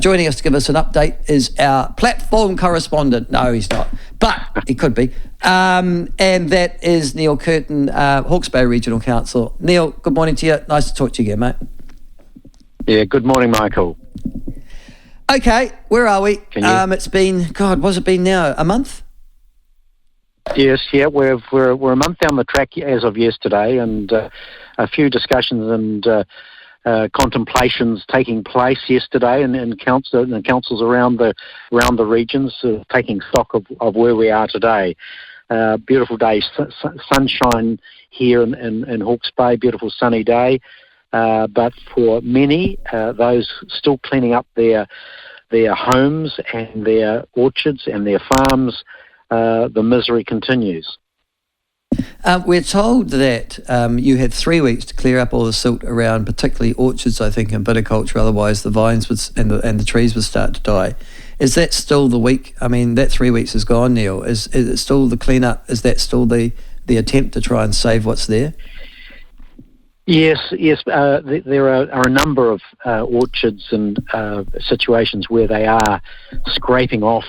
Joining us to give us an update is our platform correspondent. No, he's not, but he could be. And that is Neil Kirton, Hawke's Bay Regional Council. Neil, good morning to you. Nice to talk to you again, mate. Yeah, good morning, Michael. Okay, where are we? It's been, what's it been now? A month? Yes, yeah, we're a month down the track as of yesterday, and a few discussions and contemplations taking place yesterday, and councils around the regions taking stock of where we are today. Beautiful day, sunshine here in Hawke's Bay, beautiful sunny day. But for many, those still cleaning up their homes and their orchards and their farms, the misery continues. We're told that you had 3 weeks to clear up all the silt around, particularly orchards, I think, and viticulture. Otherwise, the vines and the trees would start to die. Is that still the week? I mean, that 3 weeks is gone, Neil. Is it still the clean-up? Is that still the attempt to try and save what's there? Yes. There are a number of orchards and situations where they are scraping off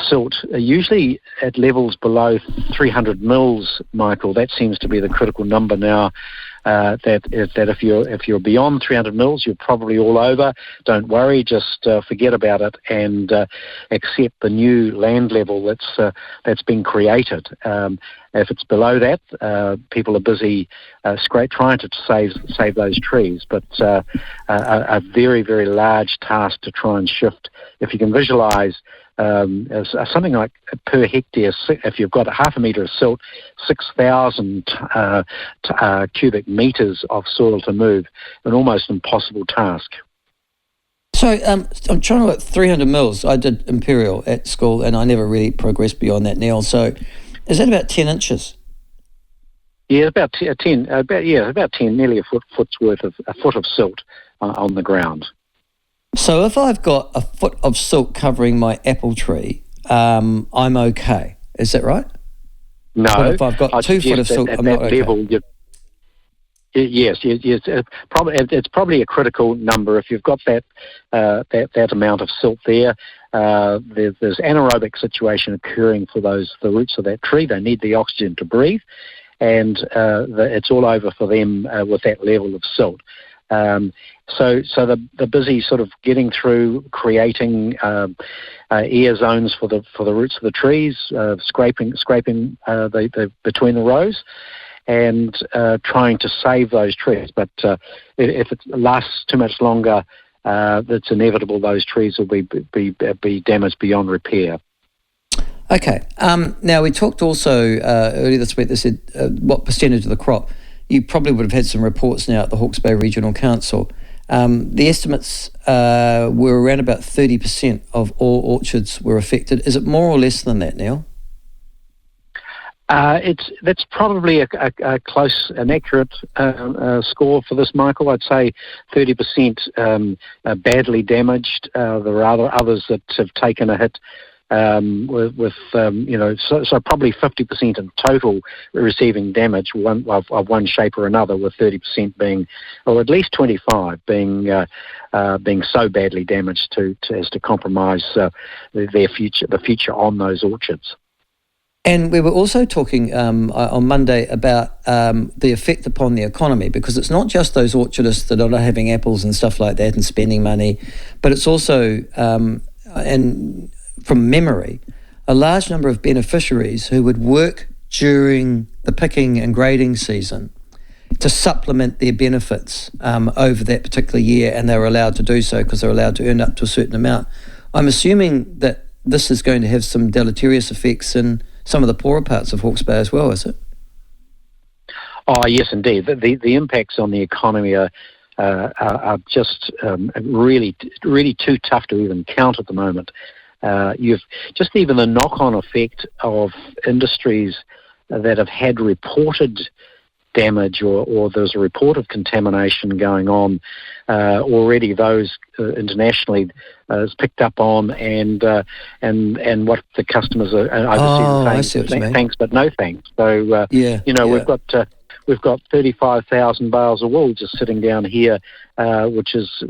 silt, usually at levels below 300 mils, Michael. That seems to be the critical number now. That if you're beyond 300 mils, you're probably all over. Don't worry, just forget about it and accept the new land level that's been created. If it's below that, people are busy trying to save those trees, but a very, very large task to try and shift. If you can visualise something like per hectare, if you've got half a metre of silt, 6,000 cubic metres of soil to move, an almost impossible task. So I'm trying to look at 300 mils. I did Imperial at school, and I never really progressed beyond that, Neil. So is that about 10 inches? Yeah, about 10, nearly a foot's worth of a foot of silt on the ground. So if I've got a foot of silt covering my apple tree, I'm okay. Is that right? No. But if I've got 2 foot of silt, I'm not okay. Level, yes. It's probably a critical number. If you've got that amount of silt there, there's anaerobic situation occurring for the roots of that tree. They need the oxygen to breathe, and it's all over for them with that level of silt. So the busy sort of getting through, creating air zones for the roots of the trees, scraping the between the rows, and trying to save those trees. But if it lasts too much longer, it's inevitable those trees will be damaged beyond repair. Okay. Now, we talked also earlier this week, they said what percentage of the crop. You probably would have had some reports now at the Hawke's Bay Regional Council. The estimates were around about 30% of all orchards were affected. Is it more or less than that, Neil? That's probably a close and accurate score for this, Michael. I'd say 30% badly damaged. There are others that have taken a hit. So probably 50% in total receiving damage of one shape or another, with 30% being, or at least 25 being so badly damaged as to compromise the future on those orchards. And we were also talking on Monday about the effect upon the economy, because it's not just those orchardists that are not having apples and stuff like that and spending money, but it's also and from memory, a large number of beneficiaries who would work during the picking and grading season to supplement their benefits over that particular year, and they were allowed to do so because they're allowed to earn up to a certain amount. I'm assuming that this is going to have some deleterious effects in some of the poorer parts of Hawke's Bay as well, is it? Oh, yes, indeed. The impacts on the economy are just really too tough to even count at the moment. You've just even the knock-on effect of industries that have had reported damage or there's a report of contamination going on already. Those internationally is picked up on, and what the customers are overseas saying, thanks but no thanks. So we've got 35,000 bales of wool just sitting down here, which is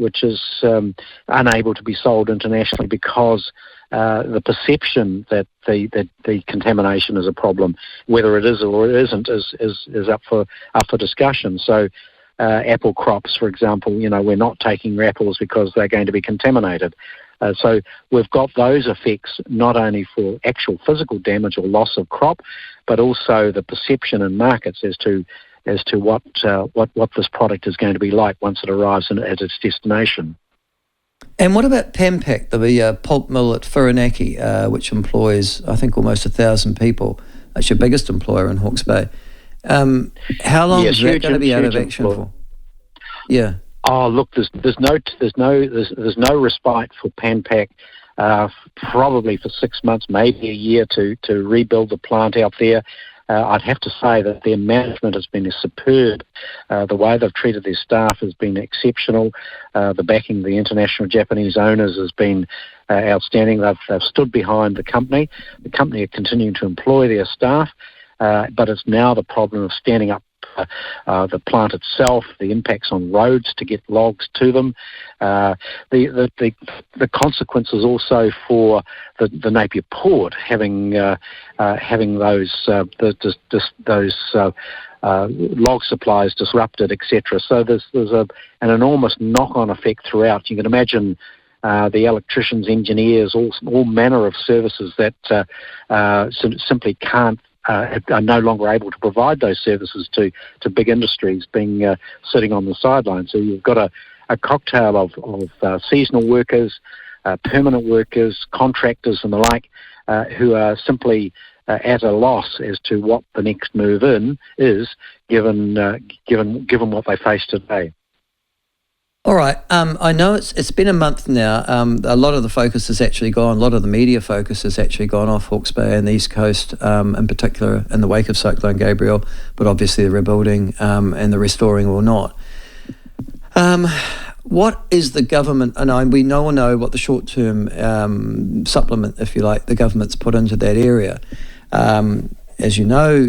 unable to be sold internationally because the perception that the contamination is a problem, whether it is or it isn't, is up for discussion. So apple crops, for example, we're not taking your apples because they're going to be contaminated. So we've got those effects not only for actual physical damage or loss of crop, but also the perception in markets as to what this product is going to be like once it arrives at its destination. And what about Pempack, the pulp mill at Whirinaki, which employs, I think, almost 1,000 people? It's your biggest employer in Hawke's Bay. How long is that going to be out of action for? Yeah. Oh, look, there's no respite for Pempack. Probably for 6 months, maybe a year to rebuild the plant out there. I'd have to say that their management has been superb. The way they've treated their staff has been exceptional. The backing of the international Japanese owners has been outstanding. They've stood behind the company. The company are continuing to employ their staff, but it's now the problem of standing up the plant itself, the impacts on roads to get logs to them, the consequences also for the Napier Port having those log supplies disrupted, etc. So there's an enormous knock-on effect throughout. You can imagine the electricians, engineers, all manner of services that simply can't. Are no longer able to provide those services to big industries being sitting on the sidelines. So you've got a cocktail of seasonal workers, permanent workers, contractors and the like, who are simply at a loss as to what the next move in is, given what they face today. All right. I know it's been a month now. A lot of the focus has actually gone, a lot of the media focus has actually gone off Hawke's Bay and the East Coast, in particular in the wake of Cyclone Gabriel, but obviously the rebuilding and the restoring will not. What is the government, and we all know what the short-term supplement, if you like, the government's put into that area. As you know,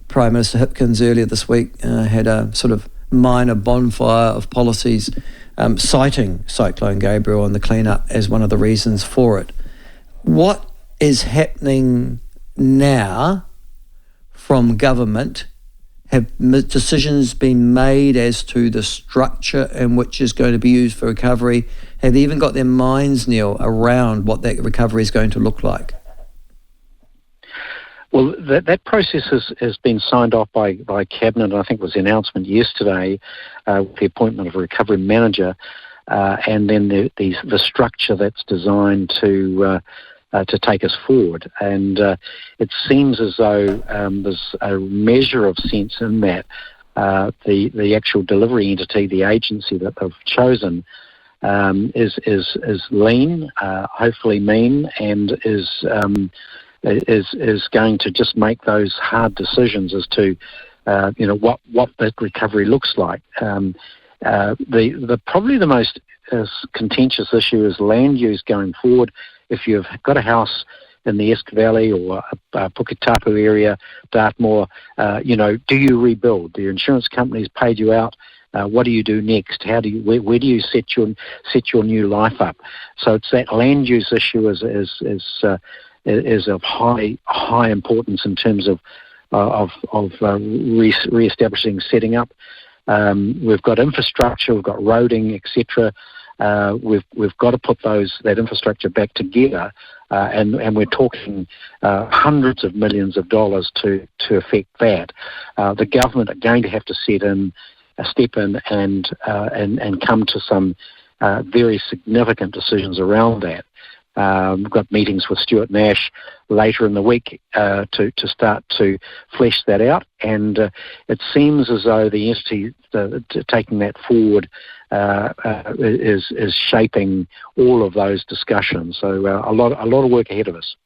Prime Minister Hipkins earlier this week had a sort of minor bonfire of policies citing Cyclone Gabriel and the cleanup as one of the reasons for it. What is happening now from government? Have decisions been made as to the structure in which is going to be used for recovery? Have they even got their minds, Neil, around what that recovery is going to look like? Well, that process has been signed off by Cabinet, and I think it was the announcement yesterday with the appointment of a recovery manager, and then the structure that's designed to take us forward. And it seems as though there's a measure of sense in that the actual delivery entity, the agency that they've chosen, is lean, hopefully mean, and is going to just make those hard decisions as to what that recovery looks like. Probably the most contentious issue is land use going forward. If you've got a house in the Esk Valley or Puketapu area, Dartmoor, do you rebuild? Do your insurance companies paid you out? What do you do next? Where do you set your new life up? So it's that land use issue is of high importance in terms of re-establishing, setting up. We've got infrastructure, we've got roading, etc. We've got to put that infrastructure back together, and we're talking hundreds of millions of dollars to affect that. The government are going to have to step in and come to some very significant decisions around that. We've got meetings with Stuart Nash later in the week to start to flesh that out, and it seems as though the entity taking that forward is shaping all of those discussions. So a lot of work ahead of us.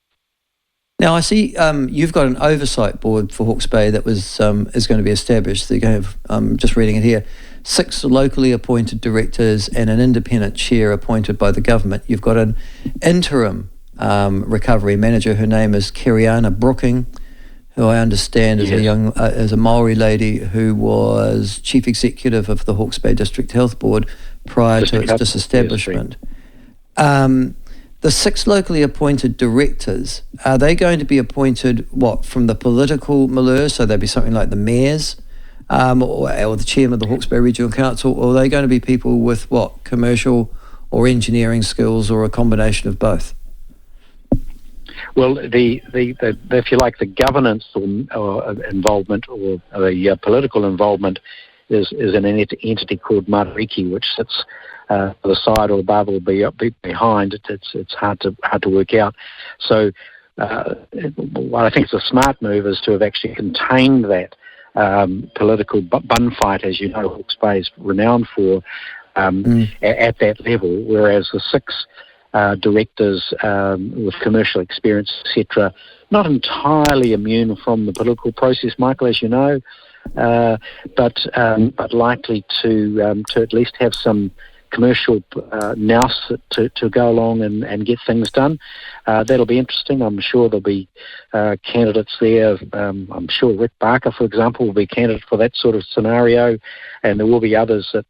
Now I see you've got an oversight board for Hawke's Bay that is going to be established. They're going to have, I'm just reading it here, 6 locally appointed directors and an independent chair appointed by the government. You've got an interim recovery manager. Her name is Kiriana Brooking. who I understand is is a Maori lady who was chief executive of the Hawke's Bay District Health Board prior to its disestablishment. The 6 locally appointed directors, are they going to be appointed, from the political milieu, so they'd be something like the mayors, or the chairman of the Hawke's Bay Regional Council, or are they going to be people with, commercial or engineering skills, or a combination of both? Well, the if you like, the governance or involvement or the political involvement is an entity called Matariki, which sits to the side or above or behind. It's hard to work out. So what I think is a smart move is to have actually contained that political bun fight, as you know, Hawke's Bay is renowned for, at that level, whereas the 6 directors with commercial experience, etc., not entirely immune from the political process, Michael, as you know, but likely to at least have some commercial nous to go along and get things done. That'll be interesting. I'm sure there'll be candidates there. I'm sure Rick Barker, for example, will be a candidate for that sort of scenario, and there will be others that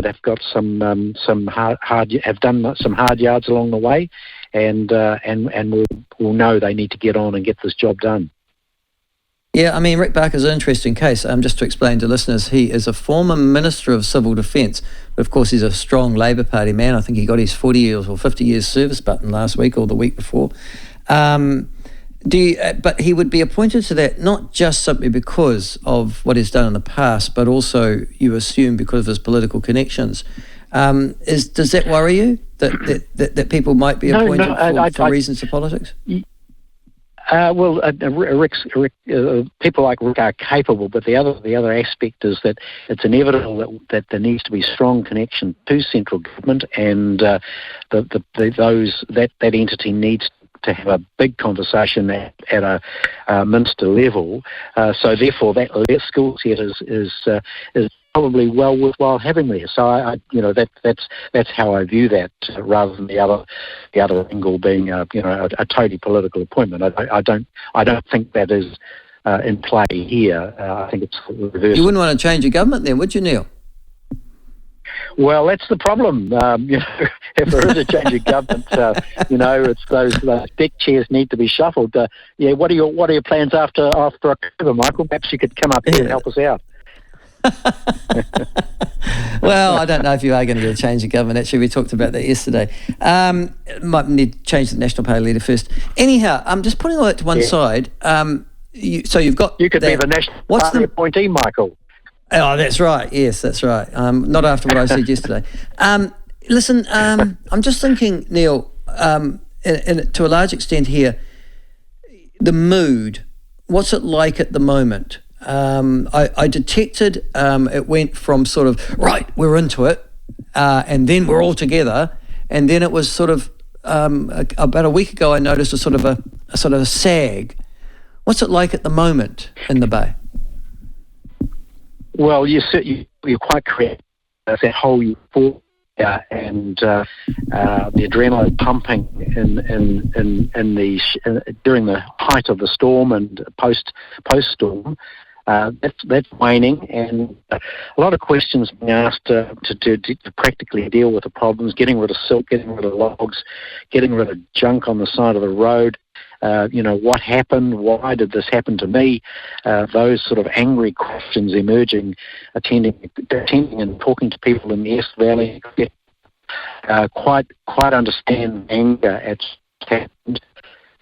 have got some have done some hard yards along the way, and will know they need to get on and get this job done. Yeah, I mean, Rick Barker's an interesting case. Just to explain to listeners, he is a former Minister of Civil Defence, but of course he's a strong Labour Party man. I think he got his 40 years or 50 years service button last week or the week before. But he would be appointed to that not just simply because of what he's done in the past, but also, you assume, because of his political connections. Does that worry you, that people might be appointed for reasons of politics? People like Rick are capable, but the other aspect is that it's inevitable that there needs to be strong connection to central government, and that entity needs to have a big conversation at a minister level. So therefore, that skill set is probably well worthwhile having there. So that's how I view that, rather than the other angle being a totally political appointment. I don't think that is in play here. I think it's the reverse. You wouldn't want to change your government then, would you, Neil? Well, that's the problem. If there is a change of government, it's those deck chairs need to be shuffled. What are your plans after October, Michael? Perhaps you could come up here and help us out. Well, I don't know if you are going to get a change of government. Actually, we talked about that yesterday. Might need to change the National Party leader first. Anyhow, I'm just putting all that to one side. You could be the National Party appointee, Michael. Oh, that's right. Yes, that's right. Not after what I said yesterday. Listen, I'm just thinking, Neil, to a large extent here, the mood, what's it like at the moment? I detected it went from sort of, right, we're into it, and then we're all together, and then it was sort of, about a week ago I noticed a sort of a sag. What's it like at the moment in the Bay? Well, you're quite correct. That whole euphoria and the adrenaline pumping during the height of the storm and post storm, that's waning, and a lot of questions being asked to practically deal with the problems, getting rid of silt, getting rid of logs, getting rid of junk on the side of the road. What happened? Why did this happen to me? Those sort of angry questions emerging, attending and talking to people in the Esk Valley, quite understand anger at what happened.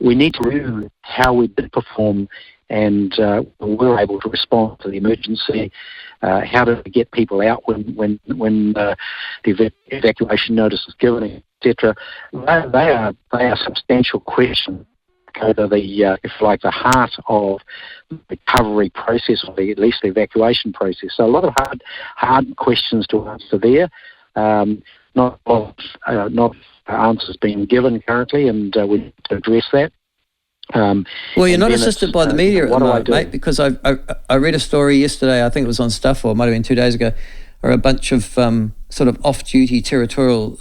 We need to review how we did perform and we were able to respond to the emergency. How did we get people out when the evacuation notice was given, etc. They are substantial questions. Go to the heart of the recovery process, or at least the evacuation process. So a lot of hard questions to answer there. Not answers being given currently, and we need to address that. Well, you're not assisted by the media at the moment, mate, because I read a story yesterday, I think it was on Stuff, or it might have been 2 days ago, where a bunch of sort of off-duty territorial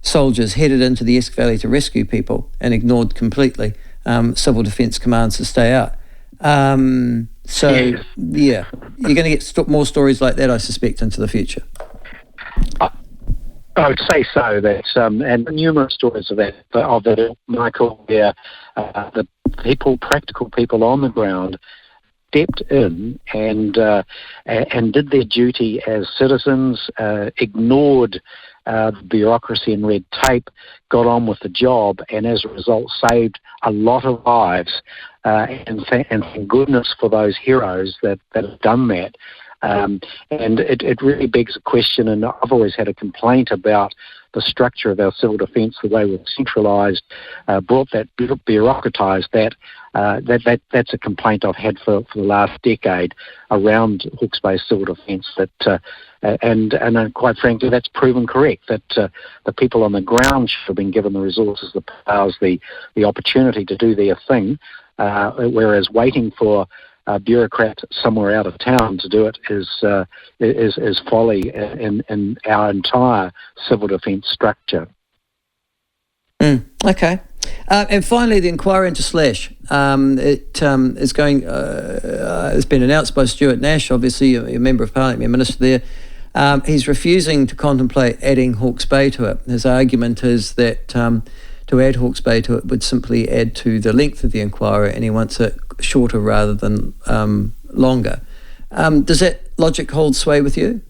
soldiers headed into the Esk Valley to rescue people and ignored completely civil defence commands to stay out. You're going to get more stories like that, I suspect, into the future. I would say so. That's and numerous stories of that, Michael, where the practical people on the ground stepped in and did their duty as citizens, ignored bureaucracy and red tape, got on with the job, and as a result saved a lot of lives. And thank goodness for those heroes that have done that. And it really begs a question, and I've always had a complaint about the structure of our civil defence, the way we've centralised, bureaucratised that's a complaint I've had for the last decade around Hawke's Bay civil defence. And quite frankly, that's proven correct. That the people on the ground should have been given the resources, the powers, the opportunity to do their thing, whereas waiting for a bureaucrat somewhere out of town to do it is folly in our entire civil defence structure. Okay. And finally, the inquiry into Slash. It's going. It's been announced by Stuart Nash, obviously a member of Parliament, a minister there. He's refusing to contemplate adding Hawke's Bay to it. His argument is that to add Hawke's Bay to it would simply add to the length of the inquiry, and he wants it shorter rather than longer. Does that logic hold sway with you?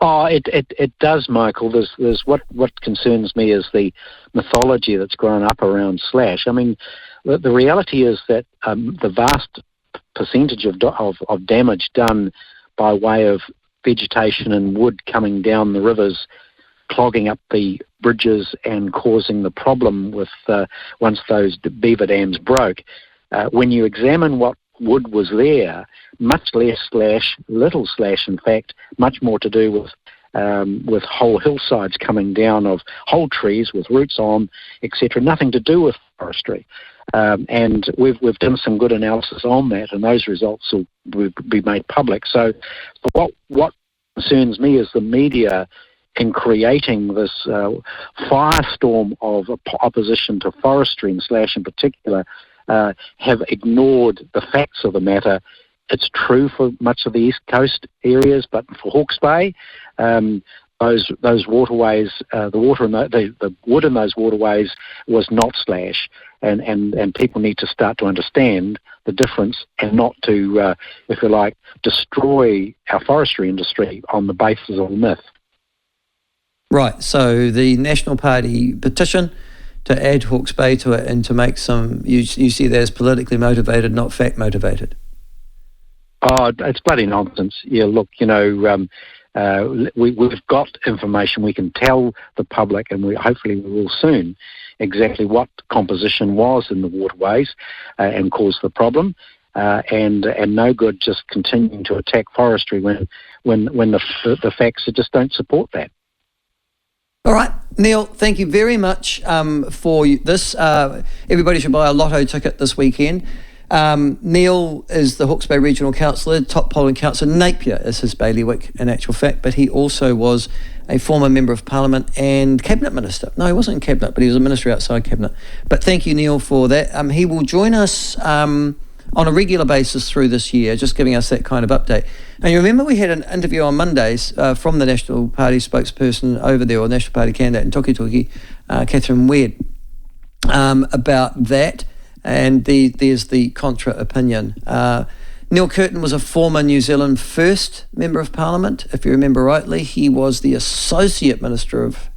Oh, it does, Michael. There's what concerns me is the mythology that's grown up around Slash. I mean, the reality is that the vast percentage of damage done by way of vegetation and wood coming down the rivers, clogging up the bridges and causing the problem with once those beaver dams broke. When you examine what wood was there, much less Slash, little Slash in fact, much more to do with whole hillsides coming down of whole trees with roots on, etc. Nothing to do with forestry. And we've done some good analysis on that, and those results will be made public. So what concerns me is the media in creating this firestorm of opposition to forestry and Slash in particular, have ignored the facts of the matter. It's true for much of the East Coast areas, but for Hawke's Bay, those waterways, the wood in those waterways was not Slash, and people need to start to understand the difference and not to, if you like, destroy our forestry industry on the basis of a myth. Right, so the National Party petition to add Hawke's Bay to it and to make you see that as politically motivated, not fact motivated? Oh, it's bloody nonsense. Yeah, look, we've got information. We can tell the public, and hopefully we will soon, exactly what composition was in the waterways and caused the problem. And no good just continuing to attack forestry when the facts just don't support that. All right, Neil, thank you very much for this. Everybody should buy a lotto ticket this weekend. Neil is the Hawke's Bay Regional Councillor, top polling councillor. Napier is his bailiwick in actual fact, but he also was a former Member of Parliament and Cabinet Minister. No, he wasn't in Cabinet, but he was a minister outside Cabinet. But thank you, Neil, for that. He will join us on a regular basis through this year, just giving us that kind of update. And you remember we had an interview on Mondays from the National Party spokesperson over there, or National Party candidate in Toki, Catherine Weird, about that. And there's the contra opinion. Neil Kirton was a former New Zealand First Member of Parliament, if you remember rightly. He was the Associate Minister of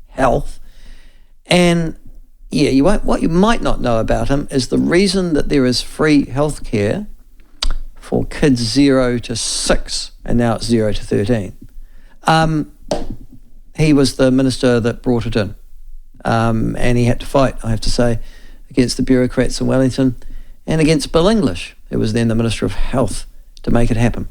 Health. And what you might not know about him is the reason that there is free healthcare for kids 0 to 6, and now it's 0 to 13. He was the minister that brought it in. And he had to fight, I have to say, against the bureaucrats in Wellington and against Bill English, who was then the Minister of Health, to make it happen.